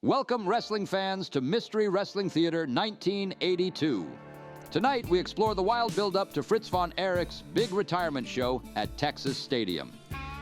Welcome, wrestling fans, to Mystery Wrestling Theater 1982. Tonight, we explore the wild build-up to Fritz Von Erich's big retirement show at Texas Stadium.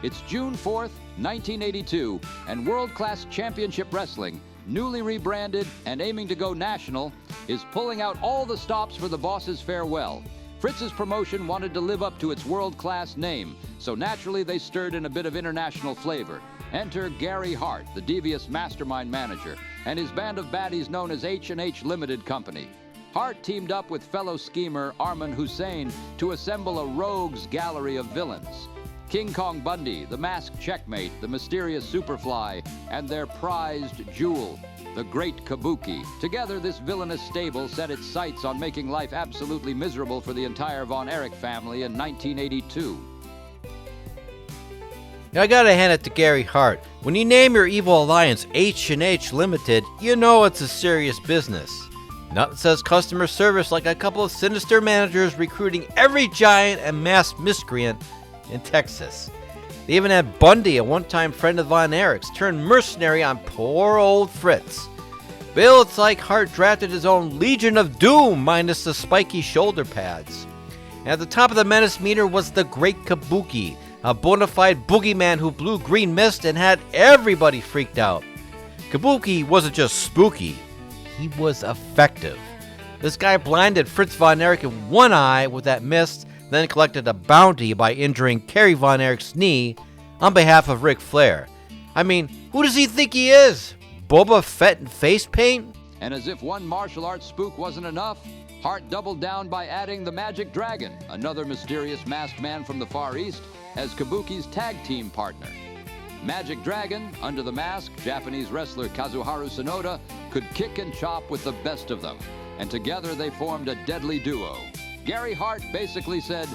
It's June 4th, 1982, and world-class championship wrestling, newly rebranded and aiming to go national, is pulling out all the stops for the boss's farewell. Fritz's promotion wanted to live up to its world-class name, so naturally they stirred in a bit of international flavor. Enter Gary Hart, the devious mastermind manager, and his band of baddies known as H&H Limited Company. Hart teamed up with fellow schemer Arman Hussein to assemble a rogues gallery of villains. King Kong Bundy, the masked checkmate, the mysterious Superfly, and their prized jewel, the Great Kabuki. Together, this villainous stable set its sights on making life absolutely miserable for the entire Von Erich family in 1982. I gotta hand it to Gary Hart. When you name your evil alliance H&H Limited, you know it's a serious business. Nothing says customer service like a couple of sinister managers recruiting every giant and masked miscreant in Texas. They even had Bundy, a one-time friend of Von Erich's, turn mercenary on poor old Fritz. Bill, it's like Hart drafted his own Legion of Doom minus the spiky shoulder pads. And at the top of the menace meter was the Great Kabuki, a bona fide boogeyman who blew green mist and had everybody freaked out. Kabuki wasn't just spooky, he was effective. This guy blinded Fritz Von Erich in one eye with that mist, then collected a bounty by injuring Gary Von Erich's knee on behalf of Ric Flair. I mean, who does he think he is? Boba Fett in face paint? And as if one martial arts spook wasn't enough, Hart doubled down by adding the Magic Dragon, another mysterious masked man from the Far East, as Kabuki's tag team partner. Magic Dragon, under the mask, Japanese wrestler Kazuharu Sonoda, could kick and chop with the best of them, and together they formed a deadly duo. Gary Hart basically said,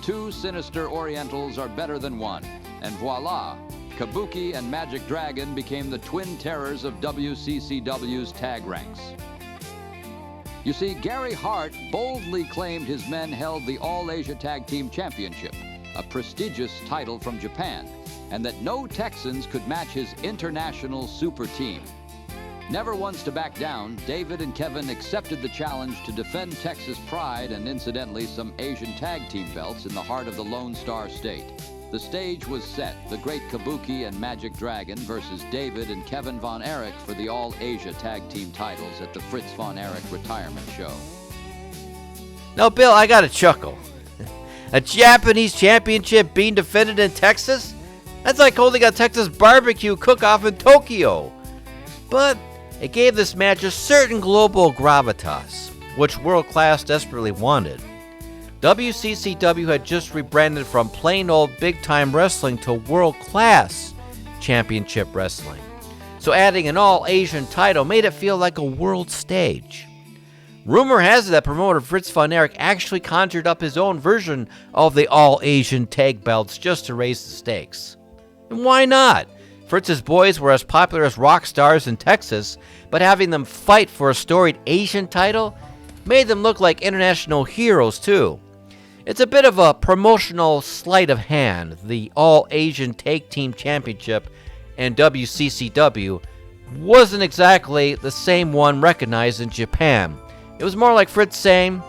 two sinister Orientals are better than one, and voila, Kabuki and Magic Dragon became the twin terrors of WCCW's tag ranks. You see, Gary Hart boldly claimed his men held the All-Asia Tag Team Championship, a prestigious title from Japan, and that no Texans could match his international super team. Never once to back down, David and Kevin accepted the challenge to defend Texas pride and incidentally some Asian tag team belts in the heart of the Lone Star State. The stage was set, the Great Kabuki and Magic Dragon versus David and Kevin Von Erich for the All-Asia Tag Team titles at the Fritz Von Erich retirement show. Now, Bill, I gotta chuckle. A Japanese championship being defended in Texas? That's like holding a Texas barbecue cook-off in Tokyo. But it gave this match a certain global gravitas, which World Class desperately wanted. WCCW had just rebranded from plain old big-time wrestling to World Class Championship Wrestling. So adding an all-Asian title made it feel like a world stage. Rumor has it that promoter Fritz Von Erich actually conjured up his own version of the all-Asian tag belts just to raise the stakes. And why not? Fritz's boys were as popular as rock stars in Texas, but having them fight for a storied Asian title made them look like international heroes too. It's a bit of a promotional sleight of hand. The All-Asian Tag Team Championship in WCCW wasn't exactly the same one recognized in Japan. It was more like Fritz saying,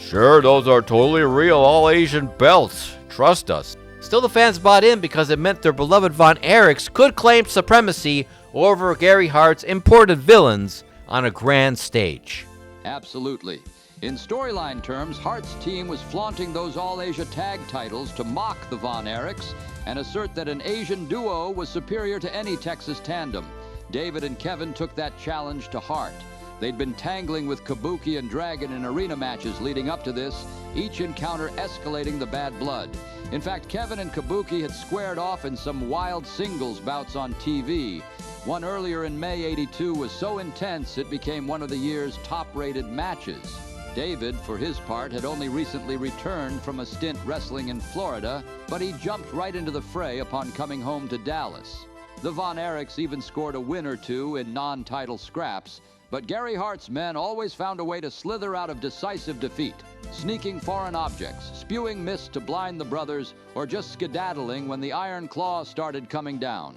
"Sure, those are totally real all-Asian belts. Trust us." Still, the fans bought in because it meant their beloved Von Erichs could claim supremacy over Gary Hart's imported villains on a grand stage. Absolutely. In storyline terms, Hart's team was flaunting those All-Asia tag titles to mock the Von Erichs and assert that an Asian duo was superior to any Texas tandem. David and Kevin took that challenge to heart. They'd been tangling with Kabuki and Dragon in arena matches leading up to this, each encounter escalating the bad blood. In fact, Kevin and Kabuki had squared off in some wild singles bouts on TV. One earlier in May '82 was so intense it became one of the year's top-rated matches. David, for his part, had only recently returned from a stint wrestling in Florida, but he jumped right into the fray upon coming home to Dallas. The Von Erichs even scored a win or two in non-title scraps, but Gary Hart's men always found a way to slither out of decisive defeat, sneaking foreign objects, spewing mist to blind the brothers, or just skedaddling when the iron claws started coming down.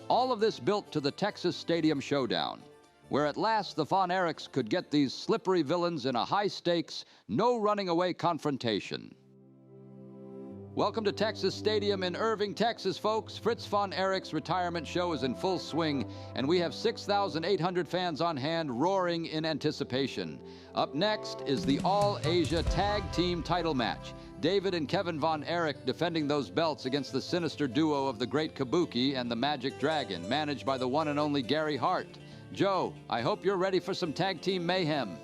All of this built to the Texas Stadium Showdown, where at last the Von Erichs could get these slippery villains in a high-stakes, no-running-away confrontation. Welcome to Texas Stadium in Irving, Texas, folks. Fritz Von Erich's retirement show is in full swing, and we have 6,800 fans on hand roaring in anticipation. Up next is the All-Asia Tag Team title match. David and Kevin Von Erich defending those belts against the sinister duo of the Great Kabuki and the Magic Dragon, managed by the one and only Gary Hart. Joe, I hope you're ready for some tag team mayhem.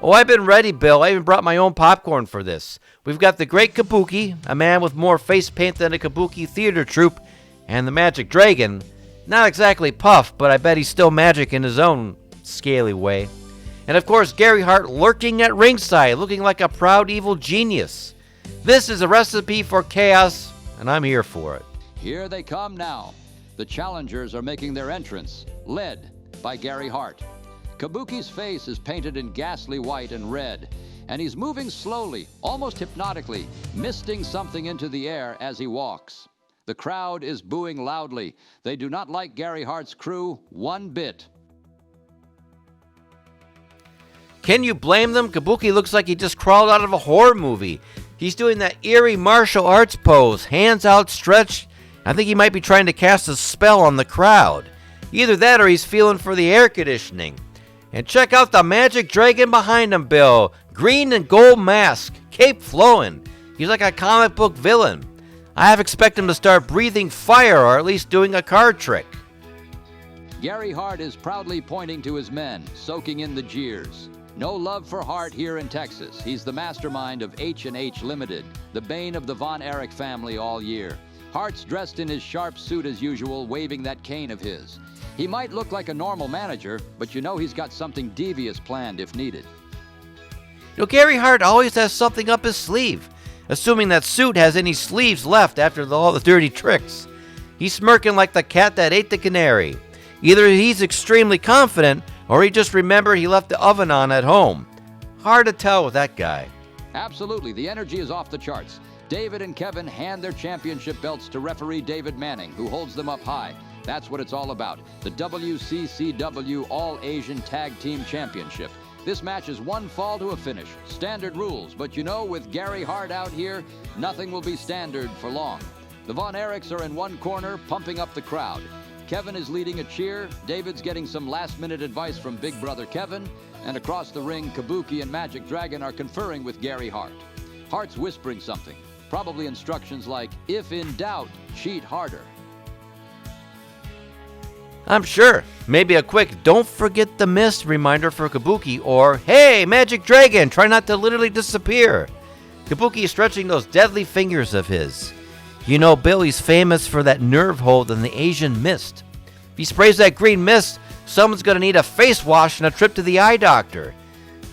Oh, I've been ready, Bill. I even brought my own popcorn for this. We've got the Great Kabuki, a man with more face paint than a Kabuki theater troupe, and the Magic Dragon. Not exactly Puff, but I bet he's still magic in his own scaly way. And of course, Gary Hart lurking at ringside, looking like a proud evil genius. This is a recipe for chaos, and I'm here for it. Here they come now. The challengers are making their entrance, led by Gary Hart. Kabuki's face is painted in ghastly white and red, and he's moving slowly, almost hypnotically, misting something into the air as he walks. The crowd is booing loudly. They do not like Gary Hart's crew one bit. Can you blame them? Kabuki looks like he just crawled out of a horror movie. He's doing that eerie martial arts pose, hands outstretched. I think he might be trying to cast a spell on the crowd. Either that or he's feeling for the air conditioning. And check out the Magic Dragon behind him, Bill. Green and gold mask, cape flowing. He's like a comic book villain. I have expect him to start breathing fire or at least doing a card trick. Gary Hart is proudly pointing to his men, soaking in the jeers. No love for Hart here in Texas. He's the mastermind of H&H Limited, the bane of the Von Erich family all year. Hart's dressed in his sharp suit as usual, waving that cane of his. He might look like a normal manager, but you know he's got something devious planned if needed. You know, Gary Hart always has something up his sleeve, assuming that suit has any sleeves left after all the dirty tricks. He's smirking like the cat that ate the canary. Either he's extremely confident, or he just remembered he left the oven on at home. Hard to tell with that guy. Absolutely, the energy is off the charts. David and Kevin hand their championship belts to referee David Manning, who holds them up high. That's what it's all about, the WCCW All-Asian Tag Team Championship. This match is one fall to a finish. Standard rules, but you know, with Gary Hart out here, nothing will be standard for long. The Von Erichs are in one corner, pumping up the crowd. Kevin is leading a cheer, David's getting some last-minute advice from Big Brother Kevin, and across the ring, Kabuki and Magic Dragon are conferring with Gary Hart. Hart's whispering something, probably instructions like, if in doubt, cheat harder. I'm sure. Maybe a quick "don't forget the mist" reminder for Kabuki, or "hey, Magic Dragon, try not to literally disappear." Kabuki is stretching those deadly fingers of his. You know, Billy's famous for that nerve hold in the Asian mist. If he sprays that green mist, someone's gonna need a face wash and a trip to the eye doctor.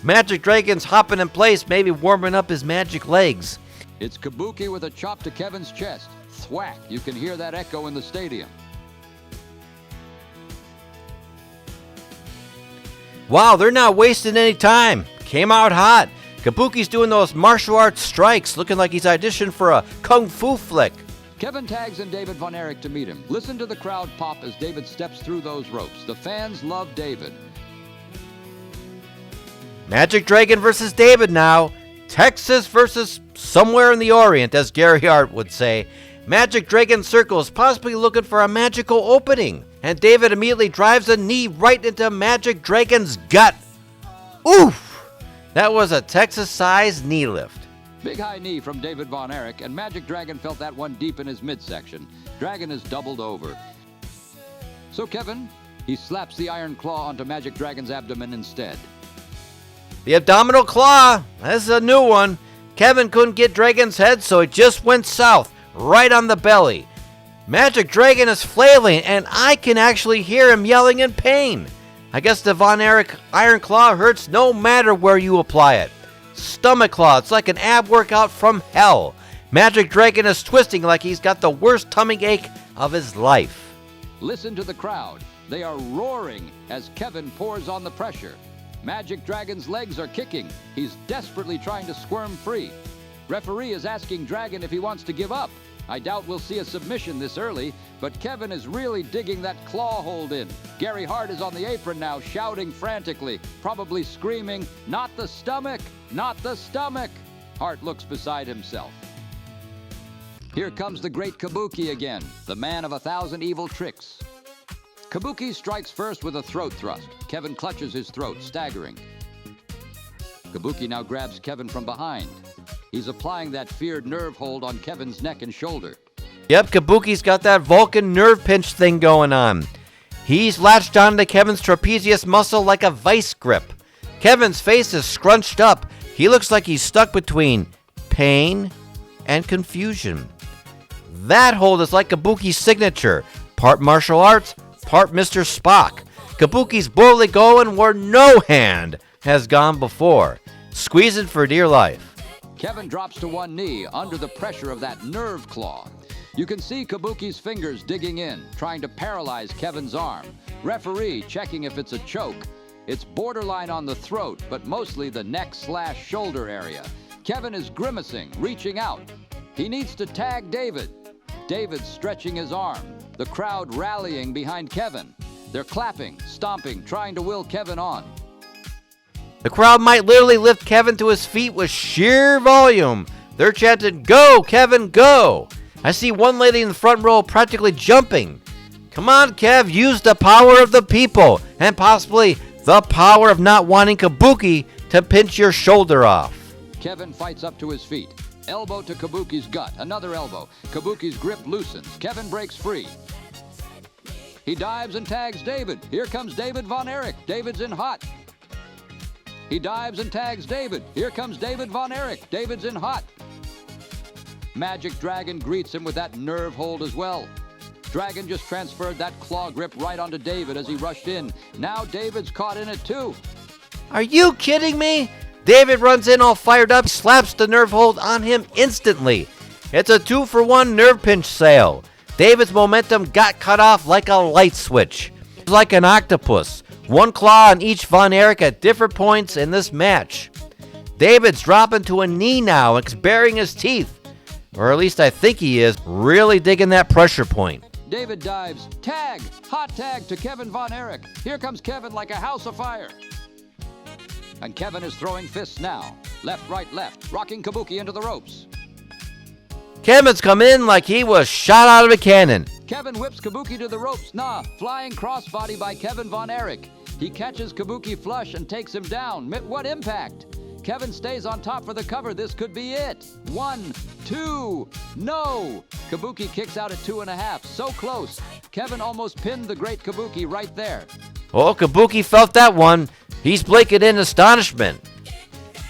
Magic Dragon's hopping in place, maybe warming up his magic legs. It's Kabuki with a chop to Kevin's chest. Thwack, you can hear that echo in the stadium. Wow, they're not wasting any time. Came out hot. Kabuki's doing those martial arts strikes, looking like he's auditioned for a kung fu flick. Kevin tags in David Von Erich to meet him. Listen to the crowd pop as David steps through those ropes. The fans love David. Magic Dragon versus David now. Texas versus somewhere in the Orient, as Gary Hart would say. Magic Dragon circles, possibly looking for a magical opening. And David immediately drives a knee right into Magic Dragon's gut. Oof! That was a Texas-sized knee lift. Big high knee from David Von Erich, and Magic Dragon felt that one deep in his midsection. Dragon is doubled over. So Kevin, he slaps the iron claw onto Magic Dragon's abdomen instead. The abdominal claw. This is a new one. Kevin couldn't get Dragon's head, so it just went south, right on the belly. Magic Dragon is flailing, and I can actually hear him yelling in pain. I guess the Von Erich iron claw hurts no matter where you apply it. Stomach claw, it's like an ab workout from hell. Magic Dragon is twisting like he's got the worst tummy ache of his life. Listen to the crowd. They are roaring as Kevin pours on the pressure. Magic Dragon's legs are kicking. He's desperately trying to squirm free. Referee is asking Dragon if he wants to give up. I doubt we'll see a submission this early, but Kevin is really digging that claw hold in. Gary Hart is on the apron now, shouting frantically, probably screaming, "Not the stomach! Not the stomach!" Hart looks beside himself. Here comes the Great Kabuki again, the man of 1,000 evil tricks. Kabuki strikes first with a throat thrust. Kevin clutches his throat, staggering. Kabuki now grabs Kevin from behind. He's applying that feared nerve hold on Kevin's neck and shoulder. Yep, Kabuki's got that Vulcan nerve pinch thing going on. He's latched onto Kevin's trapezius muscle like a vice grip. Kevin's face is scrunched up. He looks like he's stuck between pain and confusion. That hold is like Kabuki's signature. Part martial arts, part Mr. Spock. Kabuki's boldly going where no hand has gone before, squeezing for dear life. Kevin drops to one knee under the pressure of that nerve claw. You can see Kabuki's fingers digging in, trying to paralyze Kevin's arm. Referee checking if it's a choke. It's borderline on the throat, but mostly the neck/shoulder area. Kevin is grimacing, reaching out. He needs to tag David. David's stretching his arm. The crowd rallying behind Kevin. They're clapping, stomping, trying to will Kevin on. The crowd might literally lift Kevin to his feet with sheer volume. They're chanting, "Go, Kevin, go!" I see one lady in the front row practically jumping. Come on, Kev, use the power of the people, and possibly the power of not wanting Kabuki to pinch your shoulder off. Kevin fights up to his feet. Elbow to Kabuki's gut, another elbow. Kabuki's grip loosens. Kevin breaks free. He dives and tags David. Here comes David Von Erich. David's in hot. He dives and tags David. Here comes David Von Erich. David's in hot. Magic Dragon greets him with that nerve hold as well. Dragon just transferred that claw grip right onto David as he rushed in. Now David's caught in it too. Are you kidding me? David runs in all fired up, slaps the nerve hold on him instantly. It's a 2-for-1 nerve pinch sale. David's momentum got cut off like a light switch. It's like an octopus. One claw on each Von Erich at different points in this match. David's dropping to a knee now, baring his teeth. Or at least I think he is, really digging that pressure point. David dives. Tag! Hot tag to Kevin Von Erich. Here comes Kevin like a house of fire. And Kevin is throwing fists now. Left, right, left. Rocking Kabuki into the ropes. Kevin's come in like he was shot out of a cannon. Kevin whips Kabuki to the ropes. Flying crossbody by Kevin Von Erich. He catches Kabuki flush and takes him down. What impact? Kevin stays on top for the cover. This could be it. 1, 2, no! Kabuki kicks out at 2.5. So close. Kevin almost pinned the Great Kabuki right there. Oh, Kabuki felt that one. He's blinking in astonishment.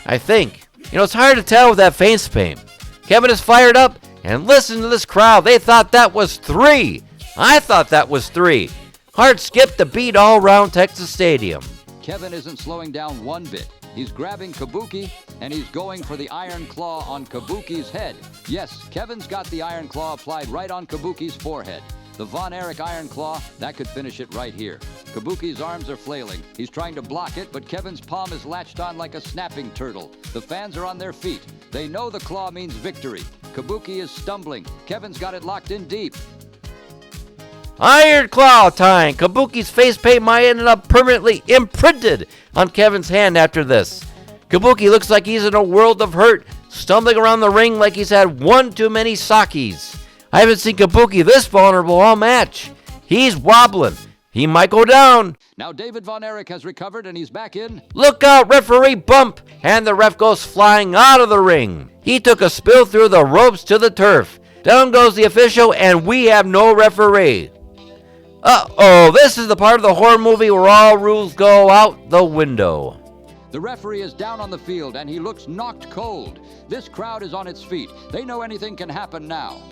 I think. It's hard to tell with that face paint. Kevin is fired up, and listen to this crowd. They thought that was 3. I thought that was 3. Hart skipped the beat all around Texas Stadium. Kevin isn't slowing down one bit. He's grabbing Kabuki, and he's going for the iron claw on Kabuki's head. Yes, Kevin's got the iron claw applied right on Kabuki's forehead. The Von Erich iron claw, that could finish it right here. Kabuki's arms are flailing. He's trying to block it, but Kevin's palm is latched on like a snapping turtle. The fans are on their feet. They know the claw means victory. Kabuki is stumbling. Kevin's got it locked in deep. Iron claw time! Kabuki's face paint might end up permanently imprinted on Kevin's hand after this. Kabuki looks like he's in a world of hurt, stumbling around the ring like he's had one too many sakis. I haven't seen Kabuki this vulnerable all match. He's wobbling. He might go down. Now David Von Erich has recovered and he's back in. Look out, referee bump! And the ref goes flying out of the ring. He took a spill through the ropes to the turf. Down goes the official and we have no referee. Uh-oh, this is the part of the horror movie where all rules go out the window. The referee is down on the field and he looks knocked cold. This crowd is on its feet. They know anything can happen now.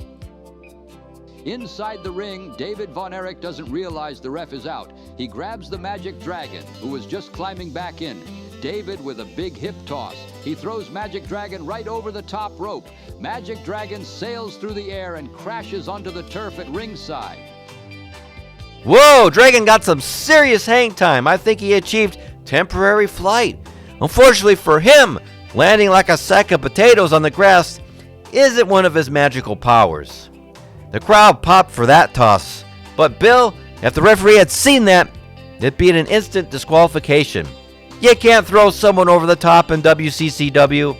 Inside the ring, David Von Erich doesn't realize the ref is out. He grabs the Magic Dragon, who was just climbing back in. David with a big hip toss. He throws Magic Dragon right over the top rope. Magic Dragon sails through the air and crashes onto the turf at ringside. Whoa, Dragon got some serious hang time. I think he achieved temporary flight. Unfortunately for him, landing like a sack of potatoes on the grass isn't one of his magical powers. The crowd popped for that toss. But Bill, if the referee had seen that, it'd be an instant disqualification. You can't throw someone over the top in WCCW.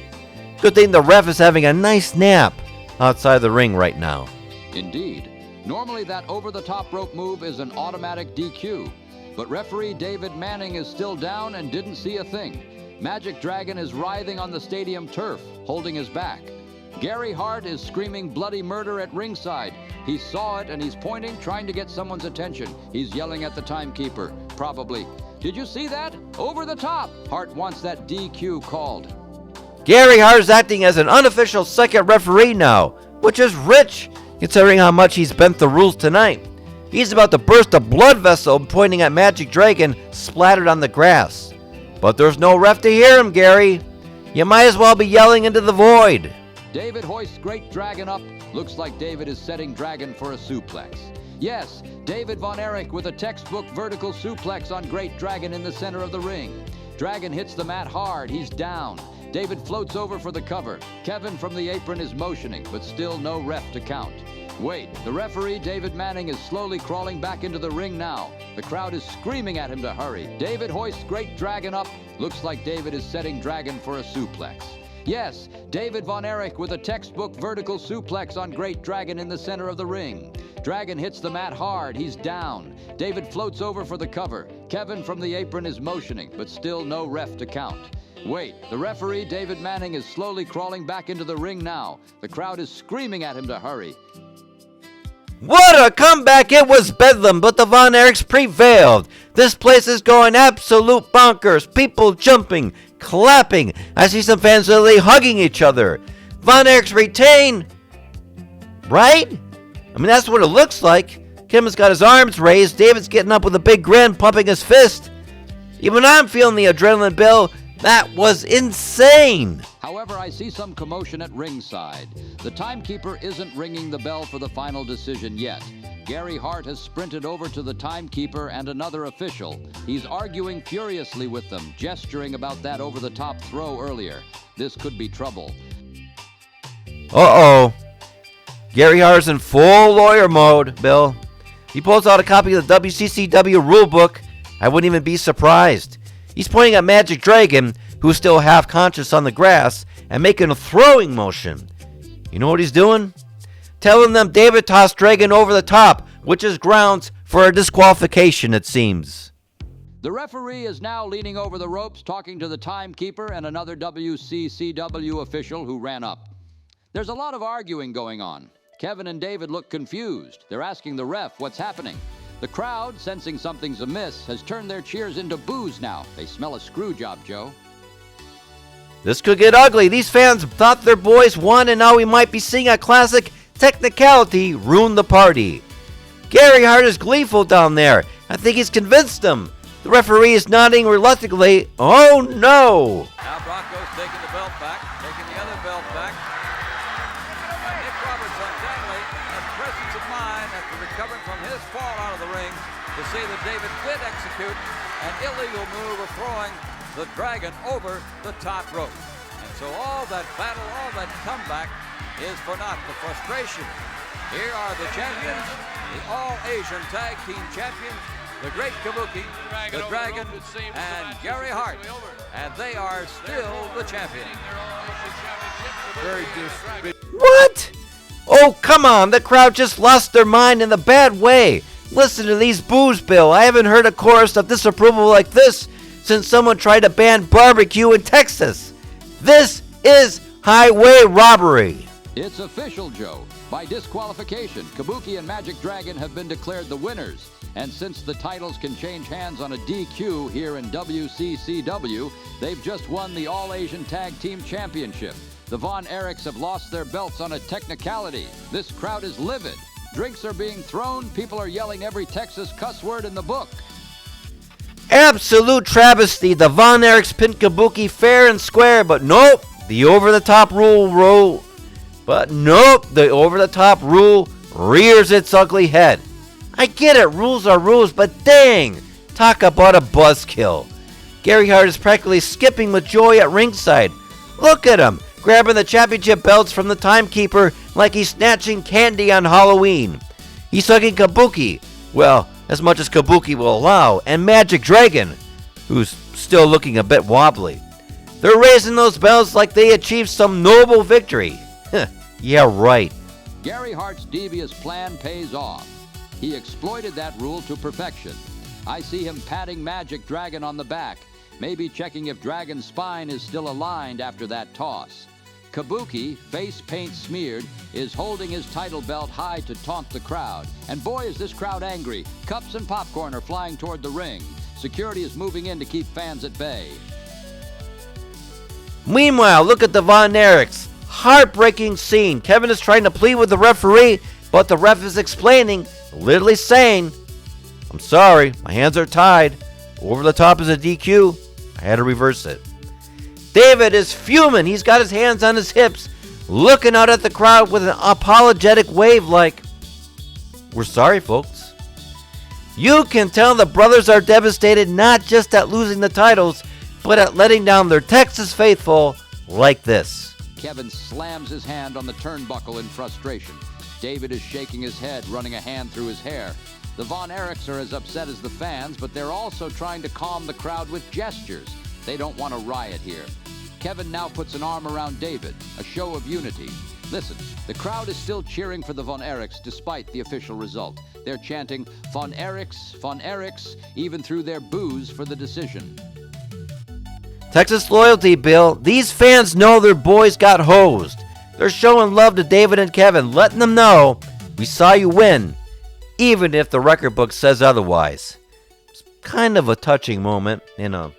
Good thing the ref is having a nice nap outside the ring right now. Indeed. Normally that over-the-top rope move is an automatic DQ. But referee David Manning is still down and didn't see a thing. Magic Dragon is writhing on the stadium turf, holding his back. Gary Hart is screaming bloody murder at ringside. He saw it and he's pointing, trying to get someone's attention. He's yelling at the timekeeper, probably. Did you see that? Over the top! Hart wants that DQ called. Gary Hart is acting as an unofficial second referee now, which is rich, considering how much he's bent the rules tonight. He's about to burst a blood vessel, pointing at Magic Dragon splattered on the grass. But there's no ref to hear him, Gary. You might as well be yelling into the void. David hoists Great Dragon up. Looks like David is setting Dragon for a suplex. Yes, David Von Erich with a textbook vertical suplex on Great Dragon in the center of the ring. Dragon hits the mat hard. He's down. David floats over for the cover. Kevin from the apron is motioning, but still no ref to count. Wait, the referee, David Manning, is slowly crawling back into the ring now. The crowd is screaming at him to hurry. David hoists Great Dragon up. Looks like David is setting Dragon for a suplex. Yes, David Von Erich with a textbook vertical suplex on Great Dragon in the center of the ring. Dragon hits the mat hard. He's down. David floats over for the cover. Kevin from the apron is motioning, but still no ref to count. Wait, the referee, David Manning, is slowly crawling back into the ring now. The crowd is screaming at him to hurry. What a comeback! It was bedlam, but the Von Erichs prevailed. This place is going absolute bonkers. People jumping, clapping. I see some fans literally hugging each other. Von Erichs retain. Right? I mean, that's what it looks like. Kevin's got his arms raised. David's getting up with a big grin, pumping his fist. Even I'm feeling the adrenaline, Bill. That was insane. However, I see some commotion at ringside. The timekeeper isn't ringing the bell for the final decision yet. Gary Hart has sprinted over to the timekeeper and another official. He's arguing furiously with them, gesturing about that over-the-top throw earlier. This could be trouble. Uh-oh. Gary Hart is in full lawyer mode, Bill. He pulls out a copy of the WCCW rulebook. I wouldn't even be surprised. He's pointing at Magic Dragon, who's still half conscious on the grass, and making a throwing motion. You know what he's doing? Telling them David tossed Dragon over the top, which is grounds for a disqualification, it seems. The referee is now leaning over the ropes, talking to the timekeeper and another WCCW official who ran up. There's a lot of arguing going on. Kevin and David look confused. They're asking the ref what's happening. The crowd, sensing something's amiss, has turned their cheers into boos now. They smell a screw job, Joe. This could get ugly. These fans thought their boys won, and now we might be seeing a classic technicality ruin the party. Gary Hart is gleeful down there. I think he's convinced them. The referee is nodding reluctantly. Oh no! Now Bronco's taking the belt back, taking the other belt back. And Nick Roberts undoubtedly has presence of mind after recovering from his fall out of the ring to see that David did execute an illegal move of throwing the Dragon over the top rope. And so all that battle, all that comeback is for naught. The frustration. Here are the champions, the All-Asian Tag Team Champions, the Great Kabuki, the Dragon, and Gary Hart. And they are still the champions. What? Oh, come on. The crowd just lost their mind in a bad way. Listen to these boos, Bill. I haven't heard a chorus of disapproval like this since someone tried to ban barbecue in Texas. This is highway robbery. It's official, Joe. By disqualification, Kabuki and Magic Dragon have been declared the winners. And since the titles can change hands on a DQ here in WCCW, they've just won the All-Asian Tag Team Championship. The Von Erichs have lost their belts on a technicality. This crowd is livid. Drinks are being thrown. People are yelling every Texas cuss word in the book. Absolute travesty. The Von Erichs pinned Kabuki fair and square, but nope. The over-the-top rule. But nope. The over-the-top rule rears its ugly head. I get it, rules are rules, but dang, talk about a buzzkill. Gary Hart is practically skipping with joy at ringside. Look at him, grabbing the championship belts from the timekeeper like he's snatching candy on Halloween. He's hugging Kabuki, well, as much as Kabuki will allow, and Magic Dragon, who's still looking a bit wobbly. They're raising those bells like they achieved some noble victory. Yeah, right. Gary Hart's devious plan pays off. He exploited that rule to perfection. I see him patting Magic Dragon on the back, maybe checking if Dragon's spine is still aligned after that toss. Kabuki, face paint smeared, is holding his title belt high to taunt the crowd. And boy, is this crowd angry. Cups and popcorn are flying toward the ring. Security is moving in to keep fans at bay. Meanwhile, look at the Von Erichs. Heartbreaking scene. Kevin is trying to plead with the referee, but the ref is explaining, literally saying, "I'm sorry, my hands are tied. Over the top is a DQ. I had to reverse it." David is fuming. He's got his hands on his hips, looking out at the crowd with an apologetic wave like, "We're sorry, folks." You can tell the brothers are devastated not just at losing the titles, but at letting down their Texas faithful like this. Kevin slams his hand on the turnbuckle in frustration. David is shaking his head, running a hand through his hair. The Von Erichs are as upset as the fans, but they're also trying to calm the crowd with gestures. They don't want a riot here. Kevin now puts an arm around David, a show of unity. Listen, the crowd is still cheering for the Von Erichs despite the official result. They're chanting, Von Erichs, even through their boos for the decision. Texas loyalty, Bill. These fans know their boys got hosed. They're showing love to David and Kevin, letting them know, we saw you win, even if the record book says otherwise. It's kind of a touching moment in a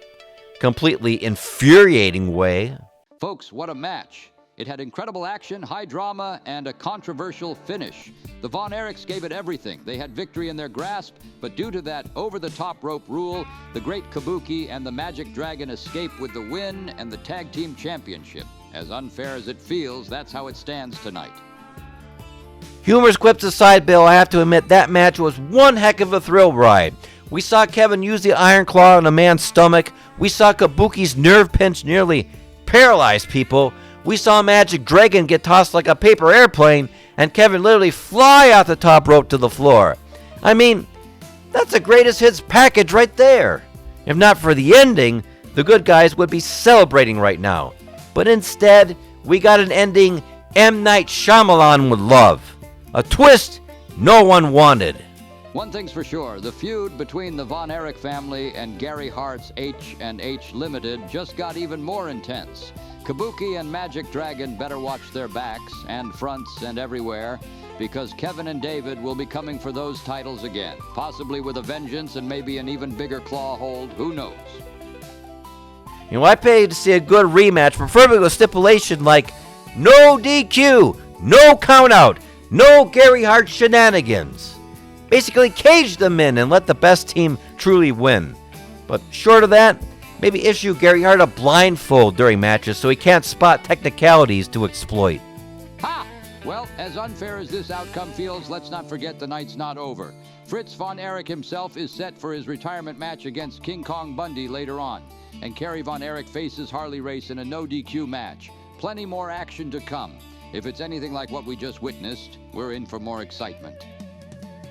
completely infuriating way. Folks, what a match. It had incredible action, high drama, and a controversial finish. The Von Erichs gave it everything. They had victory in their grasp, but due to that over-the-top rope rule, the Great Kabuki and the Magic Dragon escape with the win and the Tag Team Championship. As unfair as it feels, that's how it stands tonight. Humorous quips aside, Bill, I have to admit that match was one heck of a thrill ride. We saw Kevin use the Iron Claw on a man's stomach. We saw Kabuki's nerve pinch nearly paralyze people. We saw Magic Dragon get tossed like a paper airplane, and Kevin literally fly out the top rope to the floor. I mean, that's a greatest hits package right there. If not for the ending, the good guys would be celebrating right now. But instead, we got an ending M. Night Shyamalan would love. A twist no one wanted. One thing's for sure, the feud between the Von Erich family and Gary Hart's H&H Limited just got even more intense. Kabuki and Magic Dragon better watch their backs and fronts and everywhere, because Kevin and David will be coming for those titles again, possibly with a vengeance and maybe an even bigger claw hold, who knows. You know, I paid to see a good rematch, preferably with stipulation like no DQ, no countout, no Gary Hart shenanigans. Basically cage them in and let the best team truly win. But short of that, maybe issue Gary Hart a blindfold during matches so he can't spot technicalities to exploit. Ha! Well, as unfair as this outcome feels, let's not forget the night's not over. Fritz Von Erich himself is set for his retirement match against King Kong Bundy later on. And Gary Von Erich faces Harley Race in a no DQ match. Plenty more action to come. If it's anything like what we just witnessed, we're in for more excitement.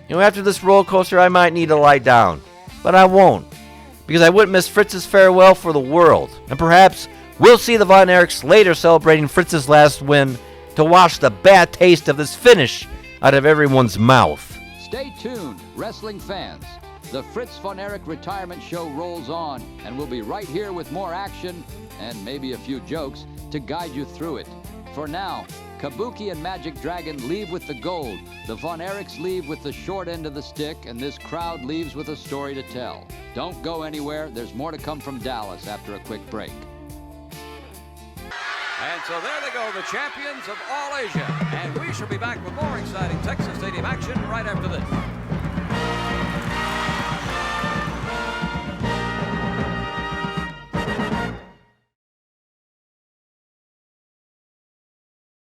You know, after this roller coaster, I might need to lie down. But I won't, because I wouldn't miss Fritz's farewell for the world. And perhaps we'll see the Von Erichs later celebrating Fritz's last win to wash the bad taste of this finish out of everyone's mouth. Stay tuned, wrestling fans. The Fritz Von Erich retirement show rolls on, and we'll be right here with more action and maybe a few jokes to guide you through it. For now, Kabuki and Magic Dragon leave with the gold. The Von Erichs leave with the short end of the stick, and this crowd leaves with a story to tell. Don't go anywhere. There's more to come from Dallas after a quick break. And so there they go, the champions of all Asia. And we shall be back with more exciting Texas Stadium action right after this.